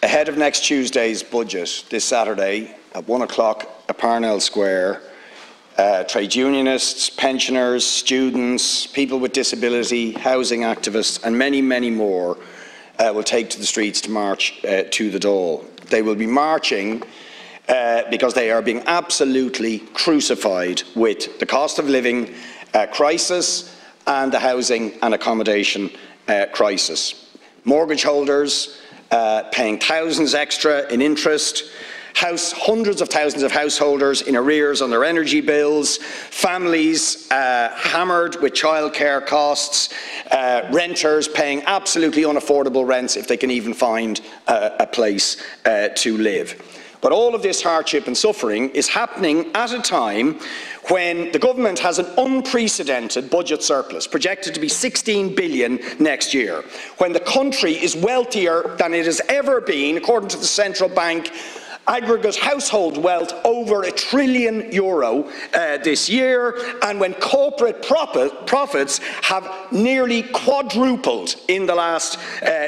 Ahead of next Tuesday's budget, this Saturday at 1 o'clock at Parnell Square, trade unionists, pensioners, students, people with disability, housing activists and many, many more will take to the streets to march to the Dole. They will be marching because they are being absolutely crucified with the cost of living crisis and the housing and accommodation crisis. Mortgage holders paying thousands extra in interest, hundreds of thousands of householders in arrears on their energy bills, families hammered with childcare costs, renters paying absolutely unaffordable rents if they can even find a place to live. But all of this hardship and suffering is happening at a time when the government has an unprecedented budget surplus, projected to be 16 billion next year, when the country is wealthier than it has ever been, according to the central bank. Aggregate household wealth over €1 trillion this year, and when corporate profits have nearly quadrupled in the last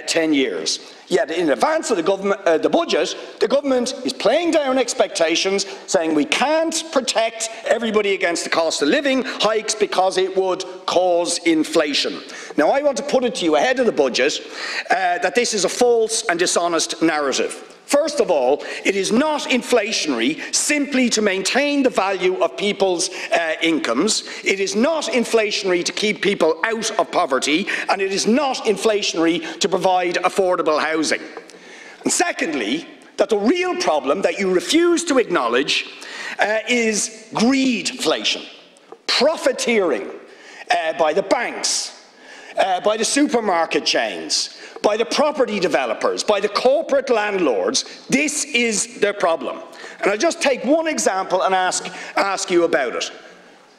10 years. Yet in advance of the budget, the government is playing down expectations, saying we can't protect everybody against the cost of living hikes because it would cause inflation. Now, I want to put it to you ahead of the budget that this is a false and dishonest narrative. First of all, it is not inflationary simply to maintain the value of people's incomes. It is not inflationary to keep people out of poverty, and it is not inflationary to provide affordable housing. And secondly, that the real problem that you refuse to acknowledge is greedflation, profiteering by the banks, by the supermarket chains, by the property developers, by the corporate landlords. This is their problem. And I'll just take one example and ask you about it.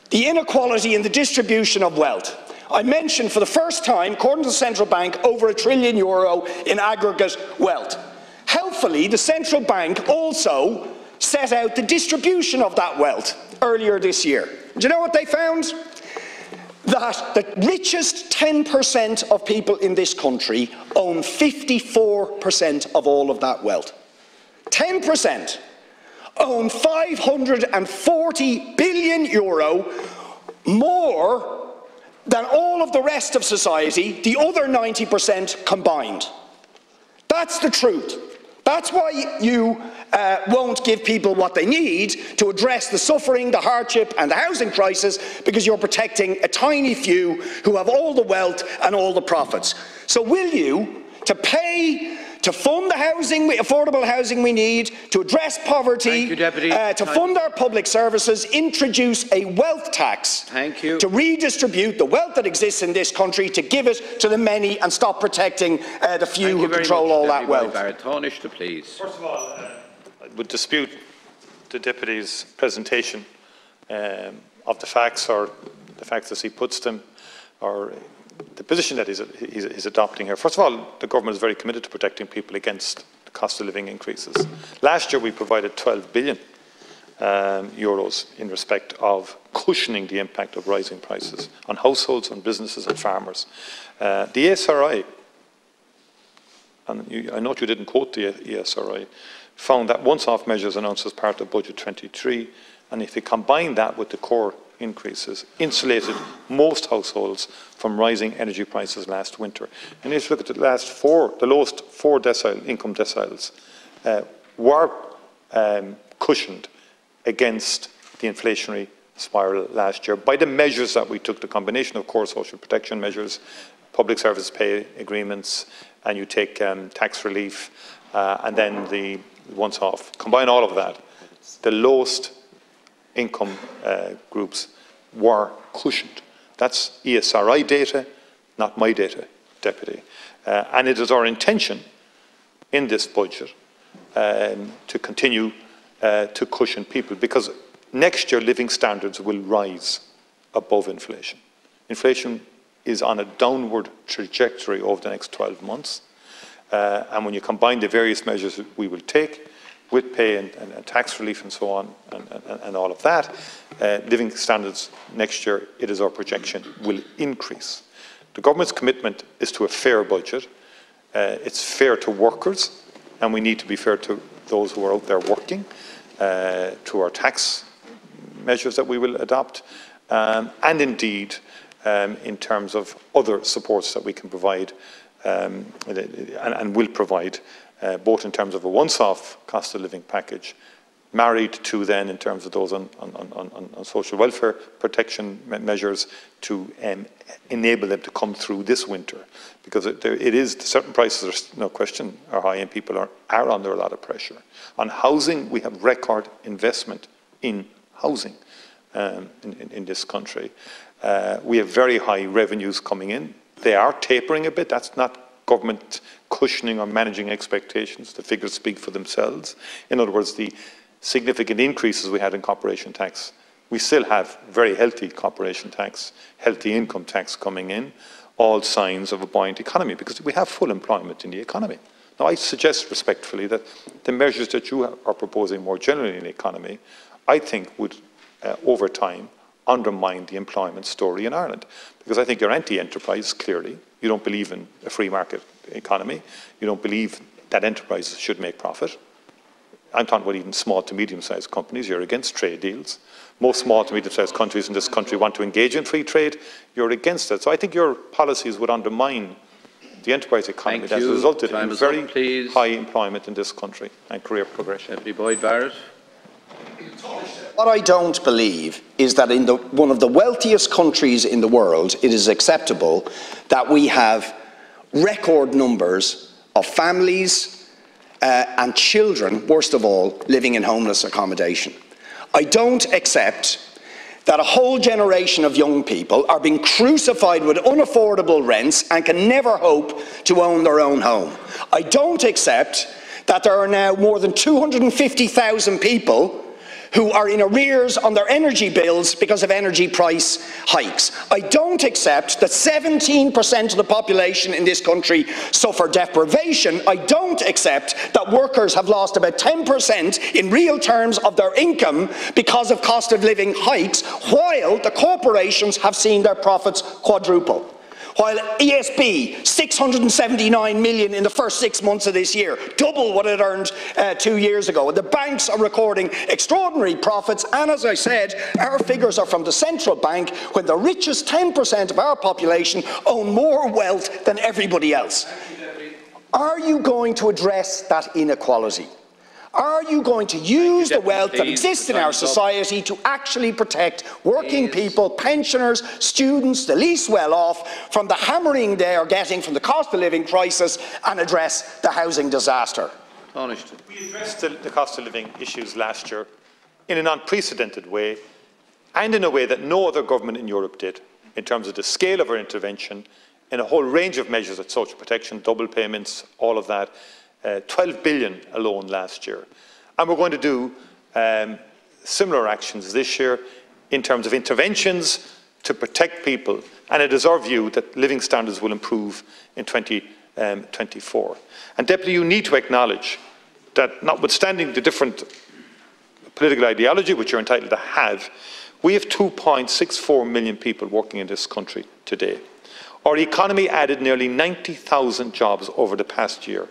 The inequality in the distribution of wealth. I mentioned for the first time, according to the central bank, over €1 trillion in aggregate wealth. Helpfully, the central bank also set out the distribution of that wealth earlier this year. Do you know what they found? That the richest 10% of people in this country own 54% of all of that wealth. 10% own €540 billion more than all of the rest of society, the other 90% combined. That's the truth. That's why you won't give people what they need to address the suffering, the hardship and the housing crisis, because you're protecting a tiny few who have all the wealth and all the profits. So will you, to pay to fund the housing, affordable housing we need, to address poverty, to fund our public services, introduce a wealth tax to redistribute the wealth that exists in this country, to give it to the many and stop protecting the few who control all that wealth? First of all, I would dispute the Deputy's presentation of the facts, or the facts as he puts them, or the position that he's adopting here. First of all, the government is very committed to protecting people against the cost of living increases. Last year we provided €12 billion in respect of cushioning the impact of rising prices on households, on businesses and farmers. The ESRI, and I note you didn't quote the ESRI, found that once-off measures announced as part of Budget 23, and if you combine that with the core increases, insulated most households from rising energy prices last winter. And if you look at the lowest four income deciles were cushioned against the inflationary spiral last year by the measures that we took, the combination of core social protection measures, public service pay agreements, and you take tax relief, and then the once-off. Combine all of that, the lowest income groups were cushioned. That's ESRI data, not my data, Deputy. And it is our intention in this budget to continue to cushion people, because next year living standards will rise above inflation. Inflation is on a downward trajectory over the next 12 months. And when you combine the various measures that we will take, with pay and tax relief and so on, and all of that, living standards next year, it is our projection, will increase. The government's commitment is to a fair budget. It's fair to workers, and we need to be fair to those who are out there working, through our tax measures that we will adopt, and indeed in terms of other supports that we can provide and will provide, both in terms of a once-off cost of living package, married to then in terms of those on social welfare protection measures to enable them to come through this winter. Because certain prices, no question, are high and people are under a lot of pressure. On housing, we have record investment in housing in this country. We have very high revenues coming in. They are tapering a bit. That's not government cushioning or managing expectations. The figures speak for themselves. In other words, the significant increases we had in corporation tax, we still have very healthy corporation tax, healthy income tax coming in, all signs of a buoyant economy, because we have full employment in the economy. Now, I suggest respectfully that the measures that you are proposing more generally in the economy, I think would, over time, undermine the employment story in Ireland. Because I think you're anti-enterprise, clearly. You don't believe in a free market economy. You don't believe that enterprises should make profit. I'm talking about even small to medium-sized companies. You're against trade deals. Most small to medium-sized countries in this country want to engage in free trade. You're against it. So I think your policies would undermine the enterprise economy that has resulted in very high employment in this country and career progression. Deputy Boyd Barrett. What I don't believe is that in one of the wealthiest countries in the world, it is acceptable that we have record numbers of families and children, worst of all, living in homeless accommodation. I don't accept that a whole generation of young people are being crucified with unaffordable rents and can never hope to own their own home. I don't accept that there are now more than 250,000 people who are in arrears on their energy bills because of energy price hikes. I don't accept that 17% of the population in this country suffer deprivation. I don't accept that workers have lost about 10% in real terms of their income because of cost of living hikes, while the corporations have seen their profits quadruple. While ESB, 679 million in the first 6 months of this year, double what it earned 2 years ago. And the banks are recording extraordinary profits, and as I said, our figures are from the central bank, when the richest 10% of our population own more wealth than everybody else. Are you going to address that inequality? Are you going to use the wealth that exists in our society to actually protect working people, pensioners, students, the least well off, from the hammering they are getting from the cost of living crisis, and address the housing disaster? We addressed the cost of living issues last year in an unprecedented way, and in a way that no other government in Europe did, in terms of the scale of our intervention, in a whole range of measures at social protection, double payments, all of that. 12 billion alone last year. And we're going to do similar actions this year in terms of interventions to protect people. And it is our view that living standards will improve in 2024. And Deputy, you need to acknowledge that, notwithstanding the different political ideology which you're entitled to have, we have 2.64 million people working in this country today. Our economy added nearly 90,000 jobs over the past year.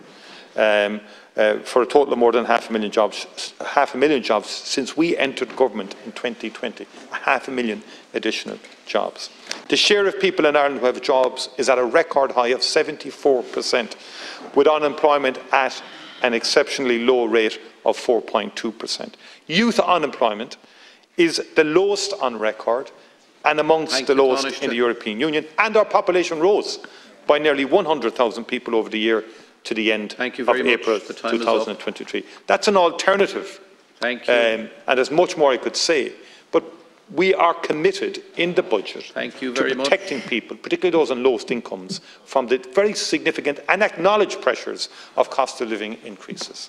For a total of more than 500,000 jobs since we entered government in 2020, 500,000 additional jobs. The share of people in Ireland who have jobs is at a record high of 74%, with unemployment at an exceptionally low rate of 4.2%. Youth unemployment is the lowest on record and amongst the lowest in the European Union, and our population rose by nearly 100,000 people over the year to the end of April 2023. That's an alternative. Thank you. And there's much more I could say. But we are committed in the budget to protecting people, particularly those on lowest incomes, from the very significant and acknowledged pressures of cost of living increases.